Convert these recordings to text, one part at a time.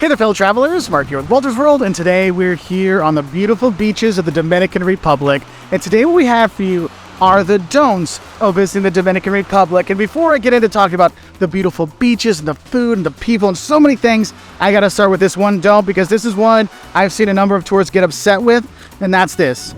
Hey there, fellow travelers. Mark here with Wolters World, and today we're here on the beautiful beaches of the Dominican Republic. And today what we have for you are the don'ts of visiting the Dominican Republic. And before I get into talking about the beautiful beaches and the food and the people and so many things, I gotta start with this one don't, because this is one I've seen a number of tourists get upset with, and that's this.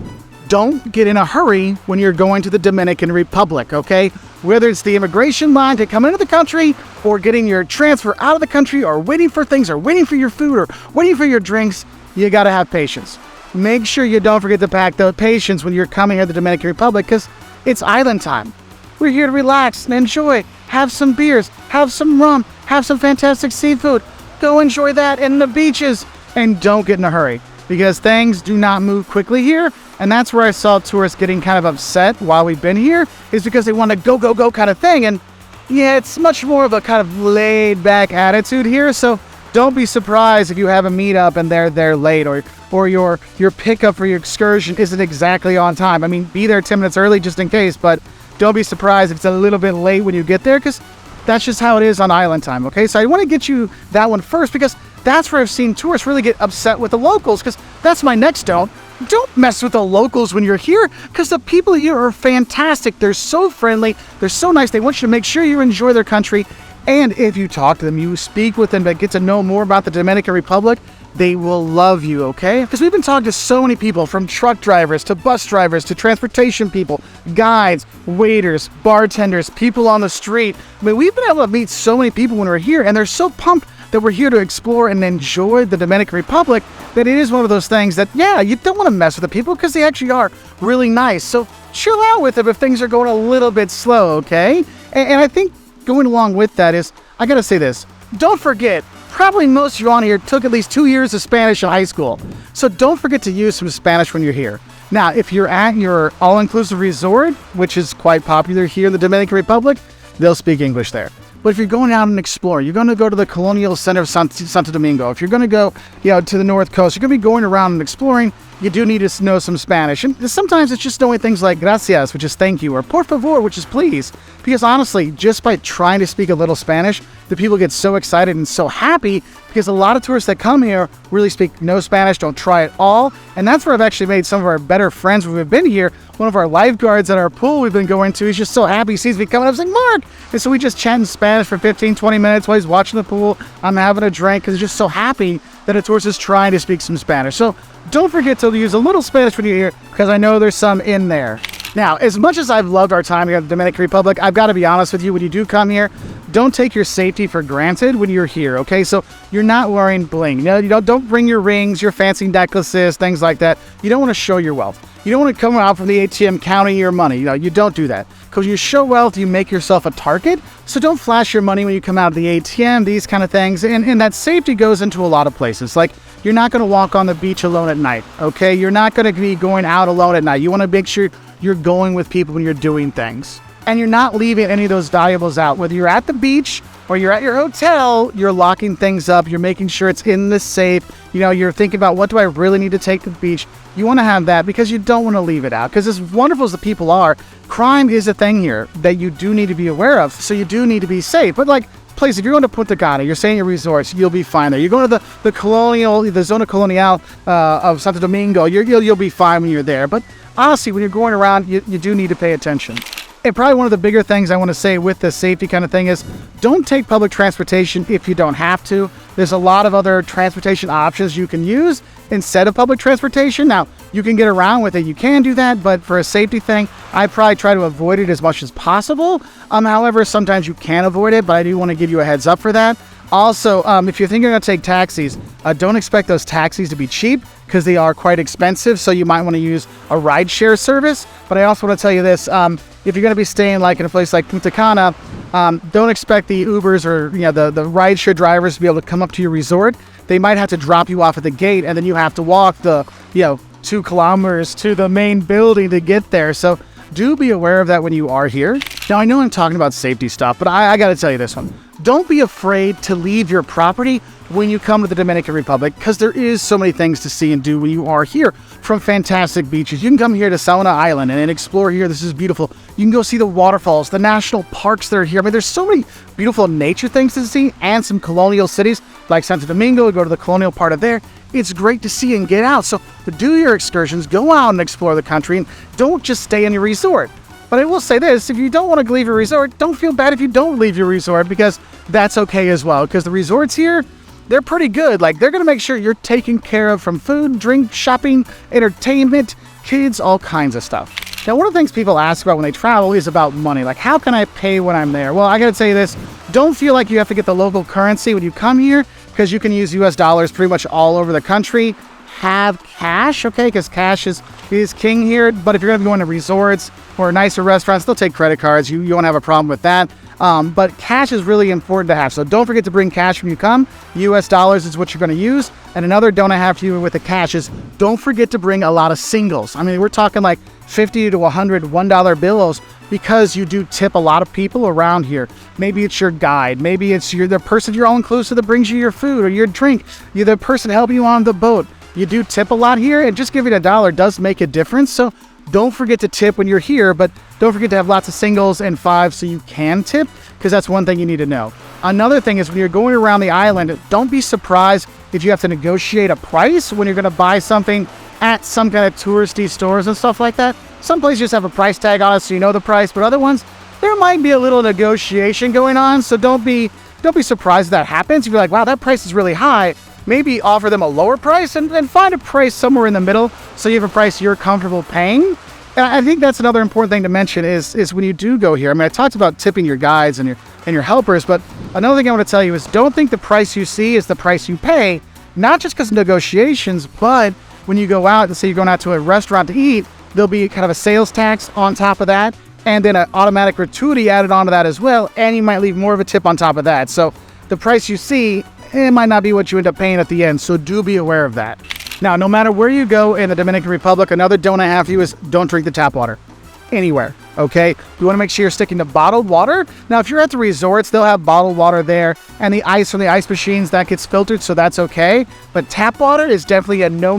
Don't get in a hurry when you're going to the Dominican Republic, okay? Whether it's the immigration line to come into the country, or getting your transfer out of the country, or waiting for things, or waiting for your food, or waiting for your drinks, you gotta have patience. Make sure you don't forget to pack the patience when you're coming here to the Dominican Republic, because it's island time. We're here to relax and enjoy, have some beers, have some rum, have some fantastic seafood. Go enjoy that in the beaches, and don't get in a hurry, because things do not move quickly here. And that's where I saw tourists getting kind of upset while we've been here, is because they want a go, go, go kind of thing. And yeah, it's much more of a kind of laid back attitude here. So don't be surprised if you have a meetup and they're late, or your pickup for your excursion isn't exactly on time. I mean, be there 10 minutes early just in case, but don't be surprised if it's a little bit late when you get there, because that's just how it is on island time, okay? So I want to get you that one first, because that's where I've seen tourists really get upset with the locals, because that's my next don't. Don't mess with the locals when you're here, because the people here are fantastic. They're so friendly. They're so nice. They want you to make sure you enjoy their country. And if you talk to them, you speak with them, but get to know more about the Dominican Republic, they will love you, okay? Because we've been talking to so many people, from truck drivers to bus drivers to transportation people, guides, waiters, bartenders, people on the street. I mean, we've been able to meet so many people when we're here, and they're so pumped that we're here to explore and enjoy the Dominican Republic, that it is one of those things that, yeah, you don't want to mess with the people, because they actually are really nice. So chill out with them if things are going a little bit slow, okay? And I think going along with that is, I gotta say this, don't forget, probably most of you on here took at least 2 years of Spanish in high school. So don't forget to use some Spanish when you're here. Now, if you're at your all-inclusive resort, which is quite popular here in the Dominican Republic, they'll speak English there. But if you're going out and explore, you're going to go to the colonial center of Santo Domingo. If you're going to go, to the north coast, you're going to be going around and exploring, you do need to know some Spanish. And sometimes it's just knowing things like gracias, which is thank you, or por favor, which is please. Because honestly, just by trying to speak a little Spanish, the people get so excited and so happy, because a lot of tourists that come here really speak no Spanish, don't try at all. And that's where I've actually made some of our better friends when we've been here. One of our lifeguards at our pool we've been going to, he's just so happy he sees me coming up, saying, Mark! And so we just chat in Spanish for 15, 20 minutes while he's watching the pool. I'm having a drink, because he's just so happy that a tourist is trying to speak some Spanish. So don't forget to use a little Spanish when you're here, because I know there's some in there. Now, as much as I've loved our time here at the Dominican Republic, I've got to be honest with you, when you do come here, don't take your safety for granted when you're here, okay? So you're not wearing bling. Don't bring your rings, your fancy necklaces, things like that. You don't want to show your wealth. You don't want to come out from the ATM counting your money. You don't do that. Because you show wealth, you make yourself a target. So don't flash your money when you come out of the ATM, these kind of things. And that safety goes into a lot of places. Like, you're not going to walk on the beach alone at night, okay? You're not going to be going out alone at night. You want to make sure you're going with people when you're doing things. And you're not leaving any of those valuables out. Whether you're at the beach or you're at your hotel, you're locking things up. You're making sure it's in the safe. You're thinking about, what do I really need to take to the beach? You want to have that, because you don't want to leave it out. Because as wonderful as the people are, crime is a thing here that you do need to be aware of. So you do need to be safe. But like, place, if you're going to Punta Cana, you're staying at resorts, you'll be fine there. You're going to the colonial, the Zona colonial of Santo Domingo, you'll be fine when you're there. But honestly, when you're going around, you do need to pay attention. And probably one of the bigger things I want to say with this safety kind of thing is, don't take public transportation if you don't have to. There's a lot of other transportation options you can use instead of public transportation. Now, you can get around with it. You can do that, but for a safety thing, I probably try to avoid it as much as possible. However, sometimes you can avoid it, but I do want to give you a heads up for that. Also, if you're thinking you're going to take taxis, don't expect those taxis to be cheap, because they are quite expensive. So you might want to use a rideshare service. But I also want to tell you this, if you're going to be staying like in a place like Punta Cana, don't expect the Ubers or the rideshare drivers to be able to come up to your resort. They might have to drop you off at the gate, and then you have to walk the 2 kilometers to the main building to get there. So do be aware of that when you are here. Now, I know I'm talking about safety stuff, but I got to tell you this one. Don't be afraid to leave your property when you come to the Dominican Republic, because there is so many things to see and do when you are here. From fantastic beaches, you can come here to Saona Island and explore here. This is beautiful. You can go see the waterfalls, the national parks that are here. I mean, there's so many beautiful nature things to see, and some colonial cities like Santo Domingo. Go to the colonial part of there. It's great to see and get out. So do your excursions, go out and explore the country, and don't just stay in your resort. But I will say this, if you don't want to leave your resort, don't feel bad if you don't leave your resort, because that's okay as well. Because the resorts here, they're pretty good. Like, they're going to make sure you're taken care of, from food, drink, shopping, entertainment, kids, all kinds of stuff. Now, one of the things people ask about when they travel is about money. Like, how can I pay when I'm there? Well, I got to tell you this. Don't feel like you have to get the local currency when you come here, because you can use US dollars pretty much all over the country. Have cash, okay? Because cash is king here. But if you're going to be going to resorts or nicer restaurants, they'll take credit cards. You won't have a problem with that. But cash is really important to have. So don't forget to bring cash when you come. US dollars is what you're going to use. And another don't I have for you with the cash is don't forget to bring a lot of singles. I mean, we're talking like 50 to 100 $1 bills, because you do tip a lot of people around here. Maybe it's your guide. Maybe it's the person you're all-inclusive that brings you your food or your drink. You're the person helping you on the boat. You do tip a lot here, and just giving $1 does make a difference. So don't forget to tip when you're here, but don't forget to have lots of singles and fives so you can tip, because that's one thing you need to know. Another thing is when you're going around the island, don't be surprised if you have to negotiate a price when you're going to buy something at some kind of touristy stores and stuff like that. Some places just have a price tag on it so you know the price, but other ones, there might be a little negotiation going on, so don't be surprised if that happens. If you're like, wow, that price is really high, maybe offer them a lower price and find a price somewhere in the middle so you have a price you're comfortable paying. And I think that's another important thing to mention is when you do go here. I mean, I talked about tipping your guides and your helpers, but another thing I want to tell you is don't think the price you see is the price you pay, not just because of negotiations, but when you go out, let's say you're going out to a restaurant to eat, there'll be kind of a sales tax on top of that, and then an automatic gratuity added onto that as well, and you might leave more of a tip on top of that. So the price you see, it might not be what you end up paying at the end, so do be aware of that. Now, no matter where you go in the Dominican Republic, another don't I have for you is don't drink the tap water anywhere, okay? You want to make sure you're sticking to bottled water. Now, if you're at the resorts, they'll have bottled water there, and the ice from the ice machines, that gets filtered, so that's okay. But tap water is definitely a no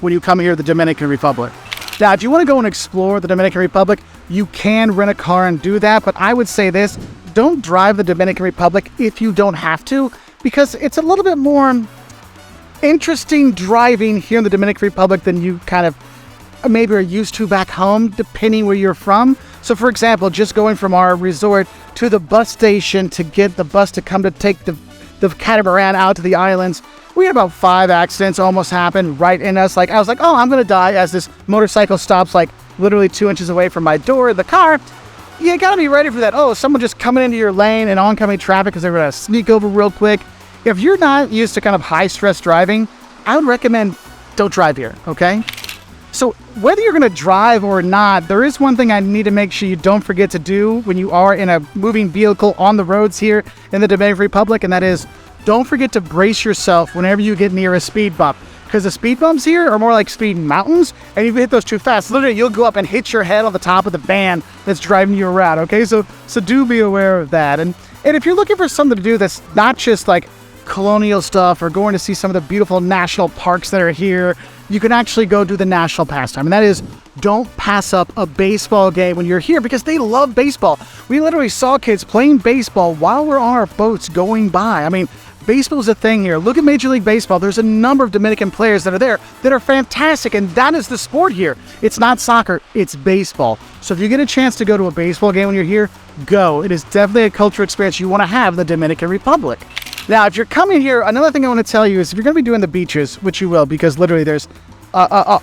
when you come here to the Dominican Republic. Now, if you want to go and explore the Dominican Republic, you can rent a car and do that, but I would say this, don't drive the Dominican Republic if you don't have to, because it's a little bit more interesting driving here in the Dominican Republic than you kind of maybe are used to back home, depending where you're from. So, for example, just going from our resort to the bus station to get the bus to come to take the catamaran out to the islands, we had about 5 accidents almost happen right in us. Like, I was like, oh, I'm going to die, as this motorcycle stops like literally 2 inches away from my door of the car. You got to be ready for that. Oh, someone just coming into your lane and oncoming traffic because they're going to sneak over real quick. If you're not used to kind of high-stress driving, I would recommend don't drive here, okay? So whether you're going to drive or not, there is one thing I need to make sure you don't forget to do when you are in a moving vehicle on the roads here in the Dominican Republic, and that is don't forget to brace yourself whenever you get near a speed bump, because the speed bumps here are more like speed mountains, and if you hit those too fast, literally you'll go up and hit your head on the top of the van that's driving you around, okay? So do be aware of that. And if you're looking for something to do that's not just like colonial stuff or going to see some of the beautiful national parks that are here, you can actually go do the national pastime, and that is don't pass up a baseball game when you're here, because they love baseball. We literally saw kids playing baseball while we're on our boats going by. I mean, baseball is a thing here. Look at Major League Baseball. There's a number of Dominican players that are there that are fantastic, and that is the sport here. It's not soccer, it's baseball. So if you get a chance to go to a baseball game when you're here, go. It is definitely a cultural experience you want to have in the Dominican Republic. Now, if you're coming here, another thing I want to tell you is if you're going to be doing the beaches, which you will, because literally there's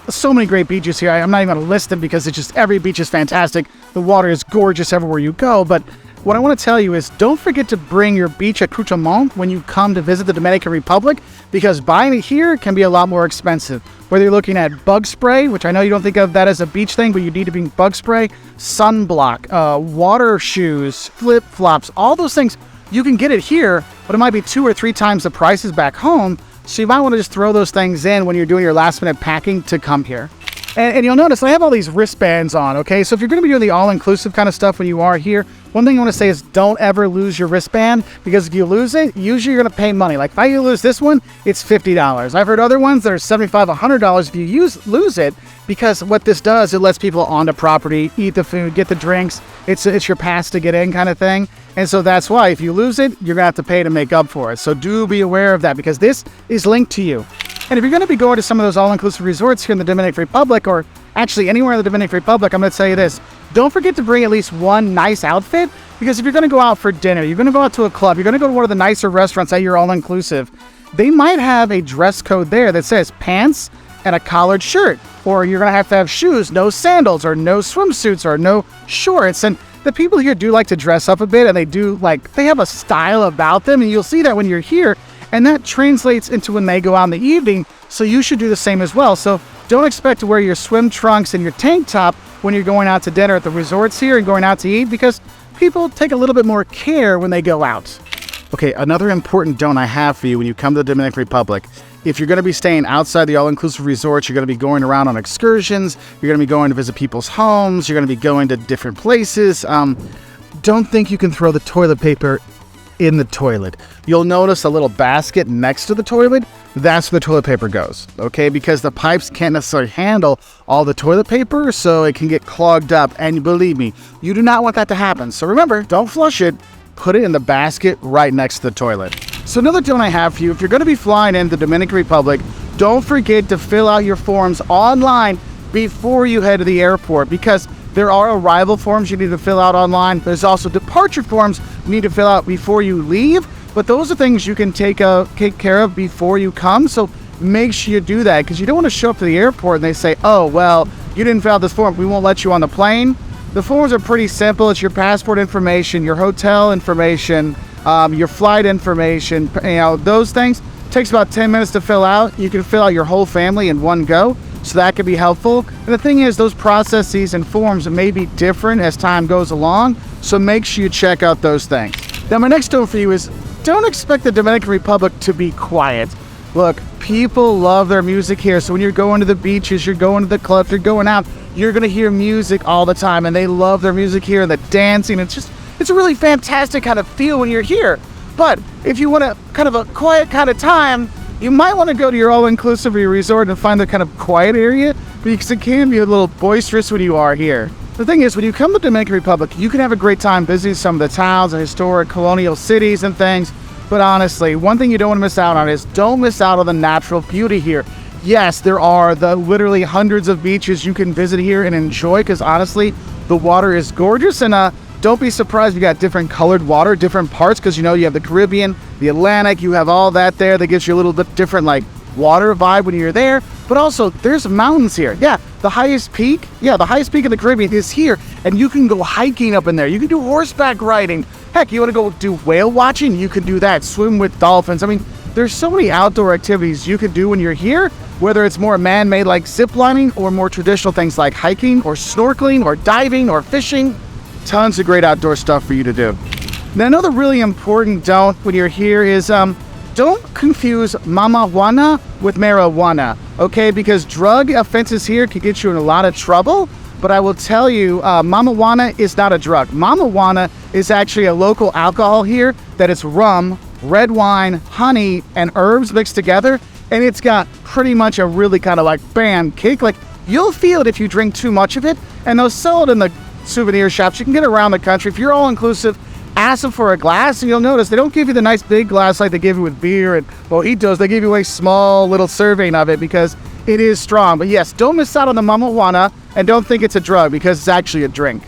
so many great beaches here. I'm not even going to list them because it's just every beach is fantastic. The water is gorgeous everywhere you go. But what I want to tell you is don't forget to bring your beach accoutrement when you come to visit the Dominican Republic, because buying it here can be a lot more expensive. Whether you're looking at bug spray, which I know you don't think of that as a beach thing, but you need to bring bug spray, sunblock, water shoes, flip-flops, all those things. You can get it here, but it might be 2 or 3 times the prices back home. So you might want to just throw those things in when you're doing your last minute packing to come here. And you'll notice I have all these wristbands on, okay? So if you're going to be doing the all-inclusive kind of stuff when you are here, one thing I want to say is don't ever lose your wristband, because if you lose it, usually you're going to pay money. Like if I lose this one, it's $50. I've heard other ones that are $75, $100 if you lose it, because what this does, it lets people onto property, eat the food, get the drinks. It's your pass to get in kind of thing. And so that's why if you lose it, you're going to have to pay to make up for it. So do be aware of that, because this is linked to you. And if you're going to be going to some of those all-inclusive resorts here in the Dominican Republic, or actually anywhere in the Dominican Republic, I'm going to tell you this. Don't forget to bring at least one nice outfit, because if you're going to go out for dinner, you're going to go out to a club, you're going to go to one of the nicer restaurants at your all-inclusive, they might have a dress code there that says pants and a collared shirt, or you're going to have shoes, no sandals, or no swimsuits, or no shorts. And the people here do like to dress up a bit, and they have a style about them, and you'll see that when you're here, and that translates into when they go out in the evening, so you should do the same as well. So don't expect to wear your swim trunks and your tank top when you're going out to dinner at the resorts here and going out to eat, because people take a little bit more care when they go out. Okay, another important don't I have for you when you come to the Dominican Republic. If you're going to be staying outside the all-inclusive resorts, you're going to be going around on excursions, you're going to be going to visit people's homes, you're going to be going to different places. Don't think you can throw the toilet paper in the toilet. You'll notice a little basket next to the toilet. That's where the toilet paper goes, okay? Because the pipes can't necessarily handle all the toilet paper, so it can get clogged up. And believe me, you do not want that to happen. So remember, don't flush it. Put it in the basket right next to the toilet. So another don't I have for you, if you're going to be flying into the Dominican Republic, don't forget to fill out your forms online before you head to the airport, because there are arrival forms you need to fill out online. There's also departure forms you need to fill out before you leave, but those are things you can take care of before you come. So make sure you do that, because you don't want to show up to the airport and they say, oh, well, you didn't fill out this form, we won't let you on the plane. The forms are pretty simple. It's your passport information, your hotel information, your flight information, those things. It takes about 10 minutes to fill out. You can fill out your whole family in one go, so that could be helpful. And the thing is, those processes and forms may be different as time goes along, so make sure you check out those things. Now, my next don't for you is, don't expect the Dominican Republic to be quiet. Look, people love their music here, so when you're going to the beaches, you're going to the clubs, you're going out, you're going to hear music all the time, and they love their music here, and the dancing. It's a really fantastic kind of feel when you're here. But if you want a kind of a quiet kind of time, you might want to go to your all-inclusive resort and find the kind of quiet area, because it can be a little boisterous when you are here. The thing is, when you come to the Dominican Republic, you can have a great time visiting some of the towns and historic colonial cities and things. But honestly, one thing you don't want to miss out on is don't miss out on the natural beauty here. Yes, there are literally hundreds of beaches you can visit here and enjoy, because honestly, the water is gorgeous. And don't be surprised you got different colored water, different parts, because you have the Caribbean, the Atlantic, you have all that there that gives you a little bit different water vibe when you're there. But also, there's mountains here. Yeah, the highest peak in the Caribbean is here, and you can go hiking up in there. You can do horseback riding. Heck, you want to go do whale watching? You can do that. Swim with dolphins. I mean, there's so many outdoor activities you can do when you're here, whether it's more man-made like zip lining, or more traditional things like hiking or snorkeling or diving or fishing. Tons of great outdoor stuff for you to do. Now, another really important don't when you're here is don't confuse Mama Juana with marijuana, okay? Because drug offenses here can get you in a lot of trouble. But I will tell you, Mama Juana is not a drug. Mama Juana is actually a local alcohol here that is rum, red wine, honey, and herbs mixed together. And it's got pretty much a really kind of bam kick. You'll feel it if you drink too much of it. And they'll sell it in the souvenir shops. You can get it around the country. If you're all-inclusive, ask them for a glass, and you'll notice they don't give you the nice big glass like they give you with beer and mojitos. They give you a small little serving of it because it is strong. But yes, don't miss out on the Mama Juana, and don't think it's a drug, because it's actually a drink.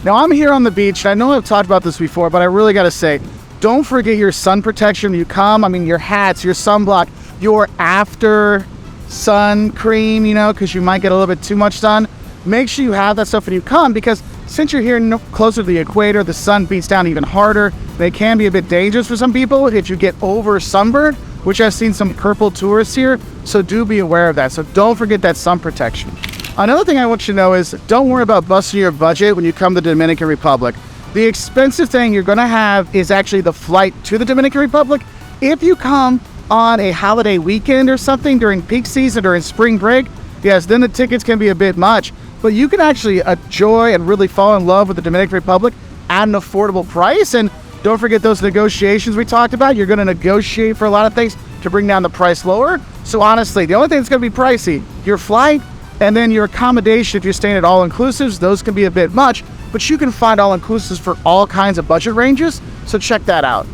Now, I'm here on the beach, and I know I've talked about this before, but I really got to say, don't forget your sun protection when you come. I mean, your hats, your sunblock, your after sun cream, because you might get a little bit too much sun. Make sure you have that stuff when you come, because since you're here closer to the equator, the sun beats down even harder. They can be a bit dangerous for some people if you get over sunburned, which I've seen some purple tourists here, so do be aware of that. So don't forget that sun protection. Another thing I want you to know is don't worry about busting your budget when you come to the Dominican Republic. The expensive thing you're going to have is actually the flight to the Dominican Republic. If you come on a holiday weekend or something during peak season, during spring break, yes, then the tickets can be a bit much. But you can actually enjoy and really fall in love with the Dominican Republic at an affordable price. And don't forget those negotiations we talked about. You're going to negotiate for a lot of things to bring down the price lower. So honestly, the only thing that's going to be pricey, your flight and then your accommodation. If you're staying at all-inclusives, those can be a bit much, but you can find all-inclusives for all kinds of budget ranges. So check that out.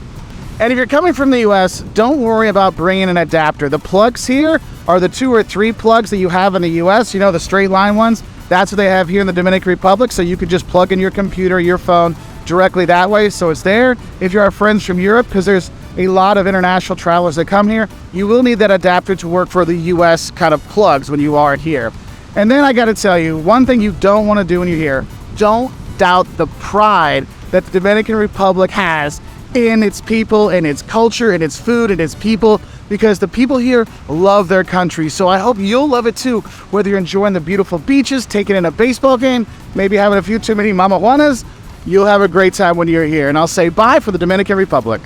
And if you're coming from the US, don't worry about bringing an adapter. The plugs here are the 2 or 3 plugs that you have in the US, you know, the straight line ones. That's what they have here in the Dominican Republic. So you could just plug in your computer, your phone directly that way. So it's there. If you have friends from Europe, because there's a lot of international travelers that come here, you will need that adapter to work for the US kind of plugs when you are here. And then I got to tell you, one thing you don't want to do when you're here, don't doubt the pride that the Dominican Republic has in its people, in its culture, in its food, in its people, because the people here love their country. So I hope you'll love it too, whether you're enjoying the beautiful beaches, taking in a baseball game, maybe having a few too many Mama Juanas. You'll have a great time when you're here. And I'll say bye for the Dominican Republic.